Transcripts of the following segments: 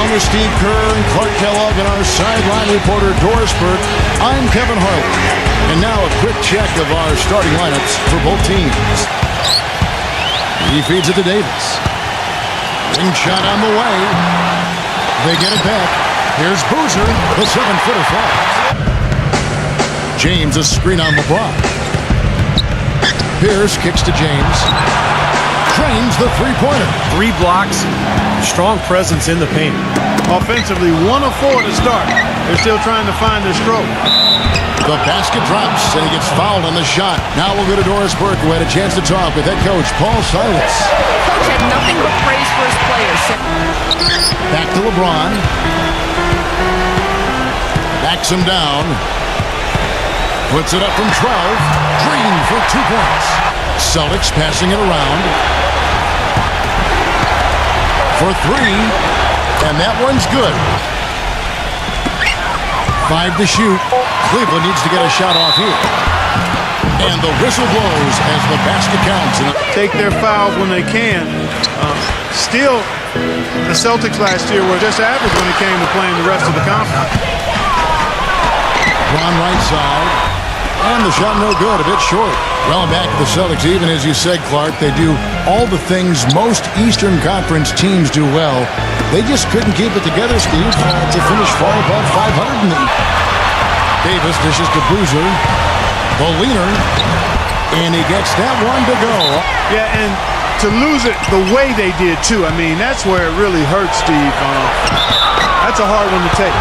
Along with Steve Kerr and Clark Kellogg and our sideline reporter Doris Burke, I'm Kevin Harlan. And now a quick check of our starting lineups for both teams. He feeds it to Davis. Wing shot on the way. They get it back. Here's Boozer, the 7-footer falls. James, a screen on LeBron. Pierce kicks to James. Trains the three-pointer. 3 blocks, strong presence in the paint. Offensively, 1 of 4 to start. They're still trying to find their stroke. The basket drops, and he gets fouled on the shot. Now we'll go to Doris Burke, who had a chance to talk with head coach Paul Silas. Coach had nothing but praise for his players. Back to LeBron. Backs him down. Puts it up from 12. Green for 2 points. Celtics passing it around. For 3. And that one's good. 5 to shoot. Cleveland needs to get a shot off here. And the whistle blows as the basket counts. Take their fouls when they can. Still, the Celtics last year were just average when it came to playing the rest of the conference. Ron right side. And the shot no good, a bit short. Well, back to the Celtics, even as you said, Clark, they do all the things most Eastern Conference teams do well. They just couldn't keep it together, Steve, to finish far above 500 in the East. Davis dishes to Boozer. The leaner. And he gets that one to go. Yeah, and to lose it the way they did, too. I mean, that's where it really hurts, Steve. That's a hard one to take.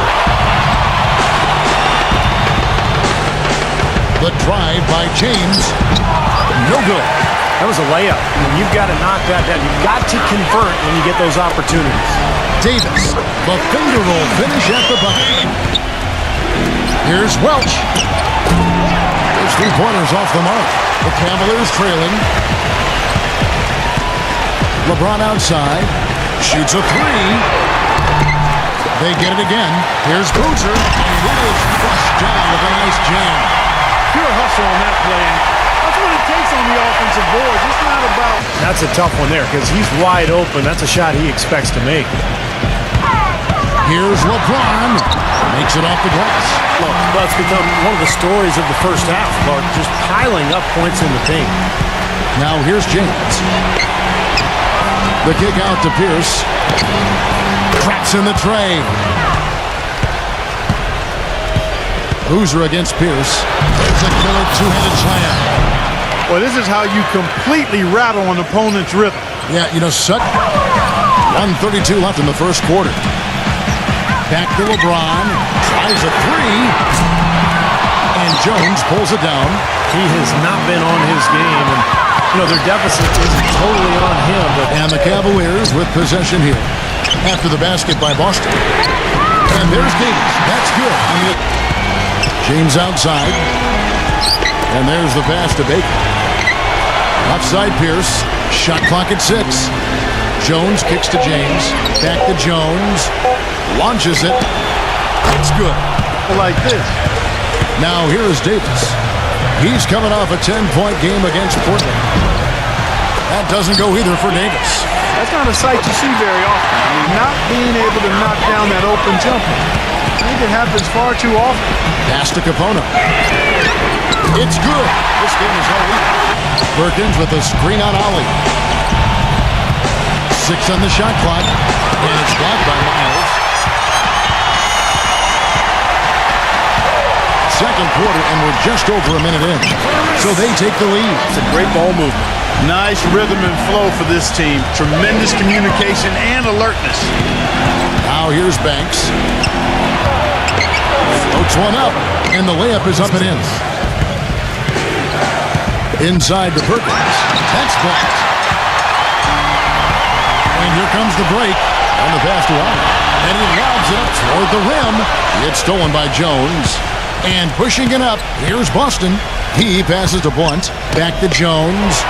The drive by James. No good. That was a layup. I mean, you've got to knock that down. You've got to convert when you get those opportunities. Davis, the finger roll finish at the bucket. Here's Welch. His 3-pointers off the mark. The Cavaliers trailing. LeBron outside. Shoots a 3. They get it again. Here's Boozer. And he is crushed down with a nice jam. Pure hustle on that play. That's what it takes on the offensive boards. It's not about... That's a tough one there because he's wide open. That's a shot he expects to make. Here's LeBron. Makes it off the glass. Well, that's become one of the stories of the first half, Clark. Just piling up points in the paint. Now here's James. The kick out to Pierce. Traps in the tray. Boozer against Pierce. There's a killer 2-handed slam. Well, this is how you completely rattle an opponent's rhythm. Yeah, you know, 1:32 left in the first quarter. Back to LeBron. Tries a 3. And Jones pulls it down. He has not been on his game. And, you know, their deficit isn't totally on him. But And the Cavaliers with possession here. After the basket by Boston. And there's Davis. That's good. James outside. And there's the pass to Baker. Offside Pierce. Shot clock at 6. Jones kicks to James. Back to Jones. Launches it. That's good. Like this. Now here is Davis. He's coming off a 10-point game against Portland. That doesn't go either for Davis. That's not a sight you see very often. I mean, not being able to knock down that open jumper. I think it happens far too often. Pass to Capona. It's good. This game is all even. Perkins with a screen on Ollie. 6 on the shot clock. And it's blocked by Miles. Second quarter, and we're just over a minute in. So they take the lead. It's a great ball movement. Nice rhythm and flow for this team. Tremendous communication and alertness. Now here's Banks. Floats one up, and the layup is up and in. Inside to Perkins. That's blocked. And here comes the break on the pass to Allen. And he lobs it up toward the rim. It's stolen by Jones. And pushing it up, here's Boston. He passes to Blunt. Back to Jones.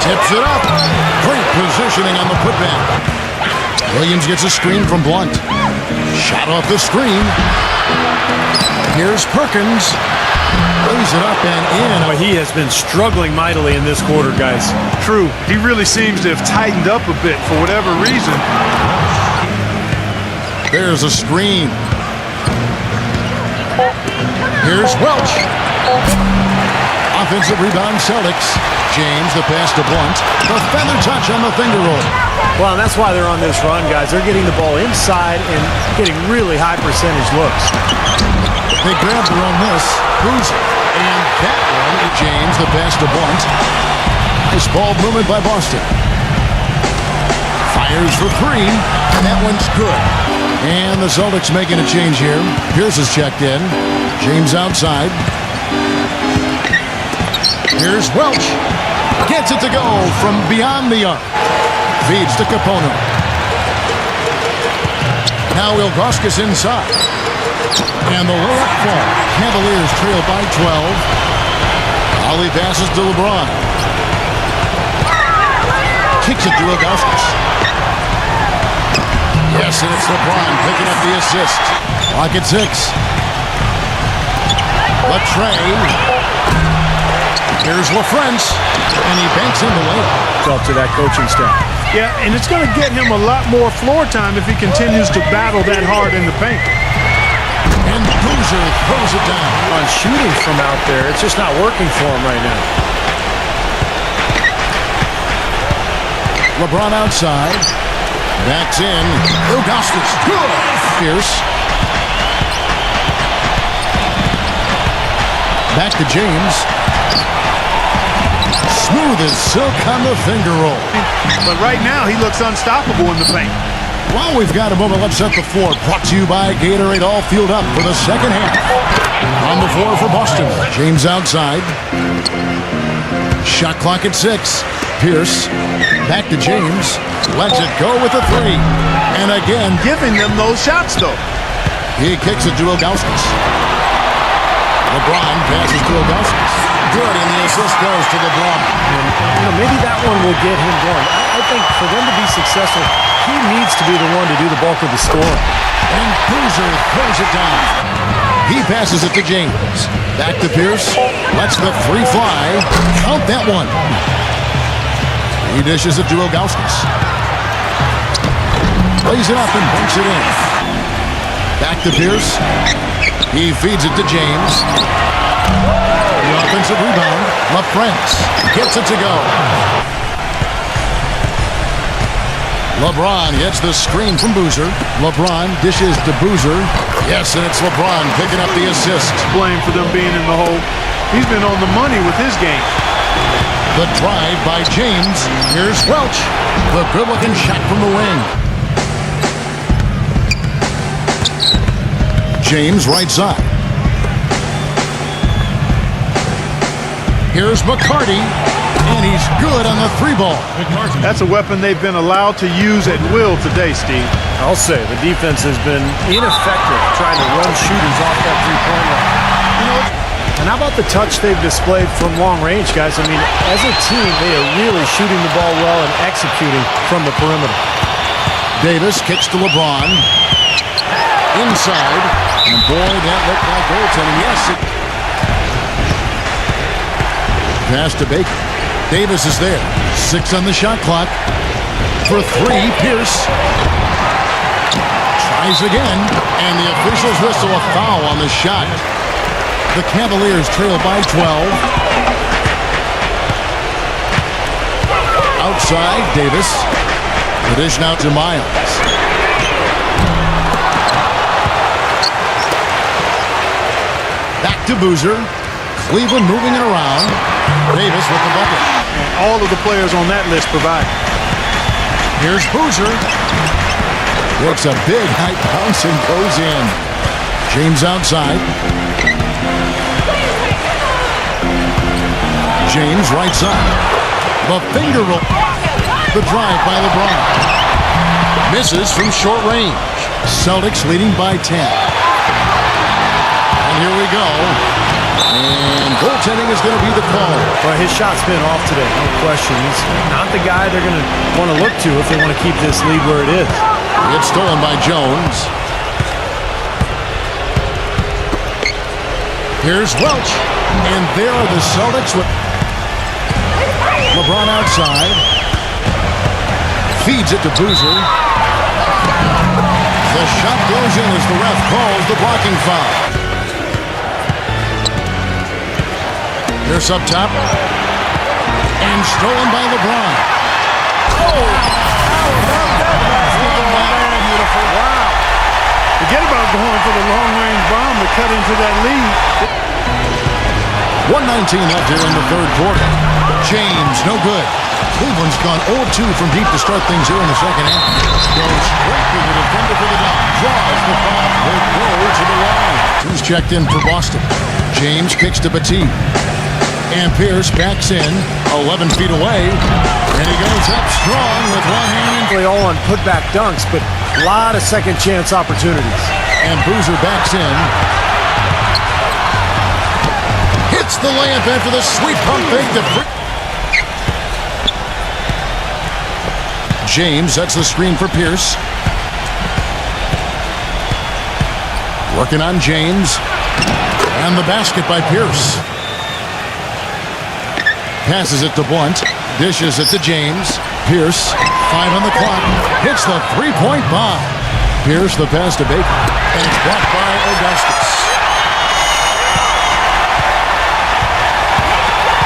Tips it up. Great positioning on the putback. Williams gets a screen from Blunt. Shot off the screen. Here's Perkins. Lays it up and in. But he has been struggling mightily in this quarter, guys. True. He really seems to have tightened up a bit for whatever reason. There's a screen. Here's Welch. Offensive rebound, Celtics. James, the pass to Blunt. The feather touch on the finger roll. Well, and that's why they're on this run, guys. They're getting the ball inside and getting really high percentage looks. They grab their own miss. Boozer. And that one, James, the pass to Blunt. Nice ball movement by Boston. Fires for three. And that one's good. And the Celtics making a change here. Pierce is checked in. James outside. Here's Welch. Gets it to go from beyond the arc. Feeds to Capono. Now Ilgauskas inside. And the layup fall. Cavaliers trail by 12. Ollie passes to LeBron. Kicks it to Ilgauskas. Yes, and it's LeBron picking up the assist. Clock at 6. Latrey. Here's LaFrance, and he banks in the layup. Up to that coaching staff. Yeah, and it's going to get him a lot more floor time if he continues to battle that hard in the paint. And Boozer throws it down. On shooting from out there, it's just not working for him right now. LeBron outside. Backs in. Ilgauskas. Good. Pierce. Back to James. Smooth as silk on the finger roll. But right now, he looks unstoppable in the paint. While we've got a moment, let's set the floor. Brought to you by Gatorade. All fueled up for the second half. On the floor for Boston. James outside. Shot clock at 6. Pierce. Back to James. Lets it go with a three. And again, Giving them those shots, though. he kicks it to Ilgauskas. LeBron passes to Ilgauskas. Good, and the assist goes to LeBron. And, maybe that one will get him going. I think for them to be successful, he needs to be the one to do the bulk of the scoring. And Boozer throws it down. He passes it to James. Back to Pierce. Lets the three fly. Count that one. He dishes it to Ilgauskas. Lays it up and bunks it in. Back to Pierce. He feeds it to James. The offensive rebound. LaFrance gets it to go. LeBron gets the screen from Boozer. LeBron dishes to Boozer. Yes, and it's LeBron picking up the assist. Blame for them being in the hole. He's been on the money with his game. The drive by James. Here's Welch. The good-looking shot from the wing. James right side. Here's McCarty, and he's good on the three ball. That's a weapon they've been allowed to use at will today, Steve. I'll say the defense has been ineffective trying to run shooters off that three-point line. And how about the touch they've displayed from long range, guys? I mean, as a team, they are really shooting the ball well and executing from the perimeter. Davis kicks to LeBron. Inside. And boy, that looked like goaltending. Yes. Pass to Baker. Davis is there. 6 on the shot clock. For 3, Pierce. Tries again. And the officials whistle a foul on the shot. The Cavaliers trail by 12. Outside, Davis. The dish now to Miles. Back to Boozer. Cleveland moving it around. Davis with the bucket. And all of the players on that list provide. Here's Boozer. Works a big high bounce and goes in. James outside. James right side. The finger roll. The drive by LeBron. Misses from short range. Celtics leading by 10. And here we go. And goaltending is going to be the call. Well, his shot's been off today, no question. He's not the guy they're going to want to look to if they want to keep this lead where it is. It's stolen by Jones. Here's Welch. And there are the Celtics with LeBron outside. Feeds it to Boozer. The the shot goes in as the ref calls the blocking foul. Pierce up top. And stolen by LeBron. Oh, how about that basketball, man? Beautiful. Wow. Forget about going for the long-range bomb to cut into that lead. 1:19 left here in the third quarter. James, no good. Cleveland's gone 0-2 from deep to start things here in the second half. Goes straight to the defender for the dunk. Draws the foul. Will go to the line. Who's checked in for Boston? James kicks to Petit. And Pierce backs in 11 feet away. And he goes up strong with one hand. They all on putback dunks, but a lot of second chance opportunities. And Boozer backs in. Hits the layup after the sweet pump fake to James. That's the screen for Pierce. Working on James. And the basket by Pierce. Passes it to Blunt. Dishes it to James. Pierce, 5 on the clock. Hits the three-point bomb. Pierce the pass to Baker. And it's blocked by Augustus.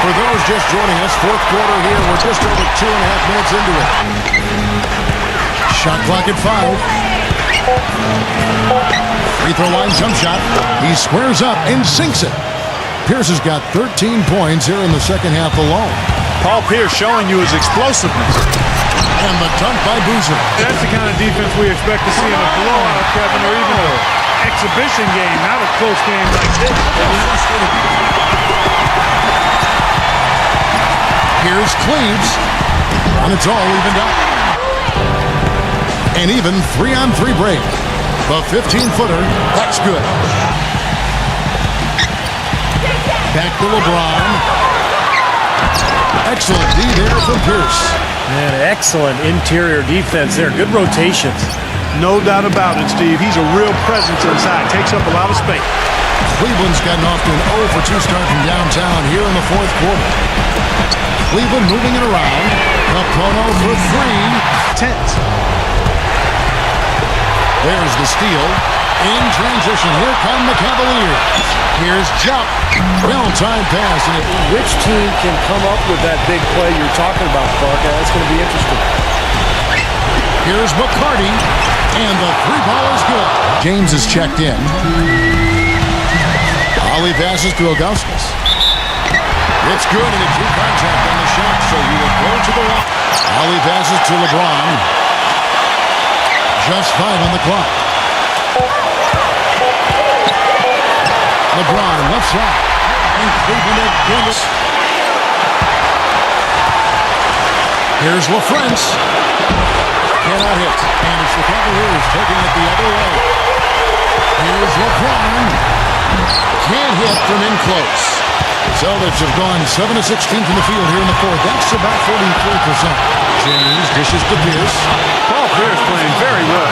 For those just joining us, fourth quarter here. We're just over 2.5 minutes into it. Shot clock at 5. Free throw line jump shot. He squares up and sinks it. Pierce has got 13 points here in the second half alone. Paul Pierce showing you his explosiveness. And the dunk by Boozer. That's the kind of defense we expect to see in a blowout, Kevin, or even an exhibition game, not a close game like this. Here's Cleaves. And it's all evened up. An even 3-on-3 break. The 15-footer. That's good. Back to LeBron. Excellent D there from Pierce. Man, excellent interior defense there. Good rotations. No doubt about it, Steve. He's a real presence inside. Takes up a lot of space. Cleveland's gotten off to an 0-for-2 start from downtown here in the fourth quarter. Cleveland moving it around. Capono for 3. Tense. There's the steal. In transition, here come the Cavaliers. Here's Jump. Well-timed pass. And which team can come up with that big play you're talking about, Clark? That's going to be interesting. Here's McCarty. And the three ball is good. James is checked in. Ollie passes to Augustus. It's good, and a true contact on the shot, so he will go to the line. Ollie passes to LeBron. Just 5 on the clock. LeBron left side. And Cleveland again. Here's LaFrance. Cannot hit. And it's the Cavaliers taking it the other way. Here's LeBron. Can't hit from in close. Celtics have gone 7-of 16 from the field here in the fourth. That's about 43%. James dishes to Pierce. Paul Pierce playing very well.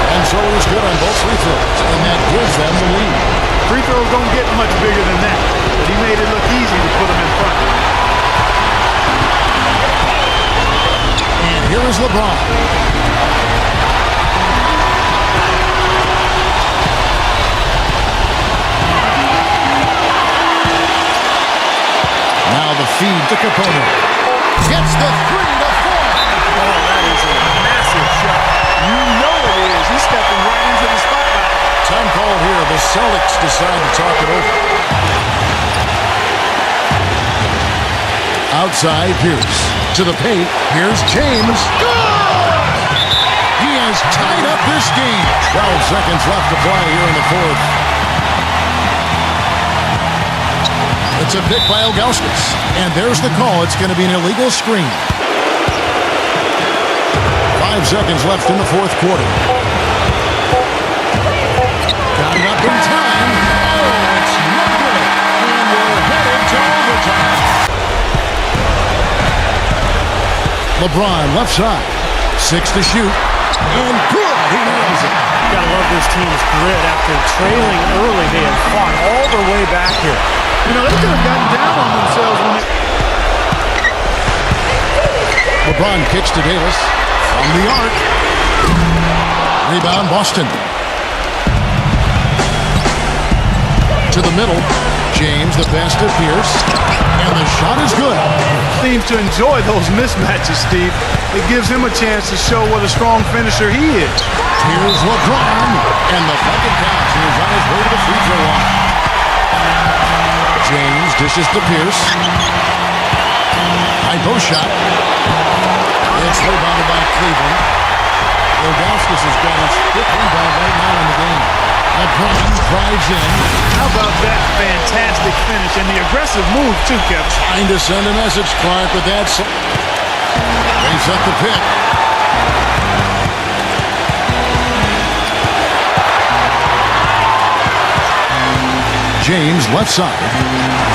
And so he's good on both free throws. And that gives them the lead. Free throws don't get much bigger than that. But he made it look easy to put them in front. And here is LeBron. Now the feed to Capono. Gets the 3 to 4. Oh, that is a massive shot. You know it is. He's stepping right into the spotlight. Time called here. The Celtics decide to talk it over. Outside, Pierce. To the paint. Here's James. He has tied up this game. 12 seconds left to play here in the fourth. It's a pick by Augustus. And there's the call. It's going to be an illegal screen. 5 seconds left in the fourth quarter. Got it up in time. Oh, it's no good. And we're headed to overtime. LeBron left side. 6 to shoot. And good. He nails it. Gotta love this team's grit. After trailing early, they have fought all the way back here. You know, they could have gotten down on themselves when LeBron kicks to Davis. From the arc. Rebound, Boston. To the middle. James, the best of Pierce. And the shot is good. Seems to enjoy those mismatches, Steve. It gives him a chance to show what a strong finisher he is. Here's LeBron. And the bucket counts. He is on his way to the free throw line. James dishes to Pierce. High post shot. It's rebounded by Cleveland. Ilgauskas has got his fifth rebound right now in the game. LeBron drives in. How about that fantastic finish and the aggressive move, too, Kevin? Trying to send a message, Clark, with that. They set the pick. James, left side.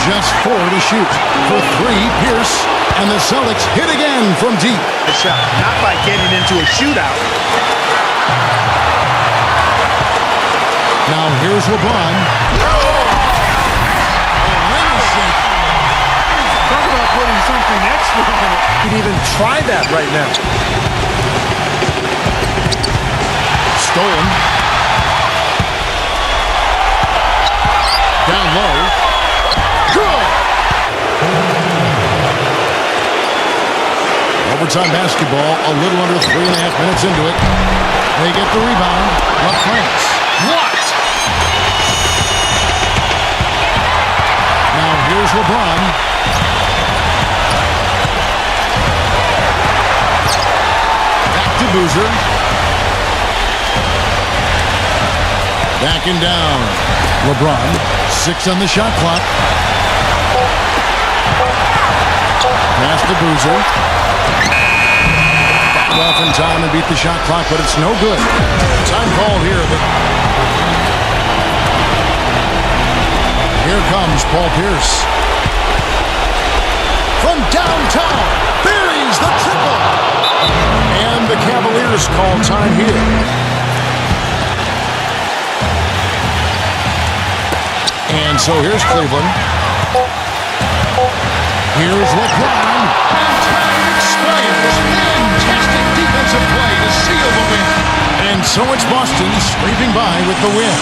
Just 4 to shoot. For 3, Pierce. And the Celtics hit again from deep. A shot, not by getting into a shootout. Now here's LeBron. Talk about putting something extra on it. He'd even try that right now. Stolen. Down low. Good. Overtime basketball, a little under 3.5 minutes into it. They get the rebound. LaFrance. Blocked. Now here's LeBron. Back to Boozer. Backing down. LeBron. 6 on the shot clock. Pass to Boozer. Got off in time and beat the shot clock, but it's no good. Time called here. Here comes Paul Pierce. From downtown, buries the triple. And the Cavaliers call time here. And so here's Cleveland. Here's LeBron. And time expires. Fantastic defensive play to seal the win. And so it's Boston scraping by with the win.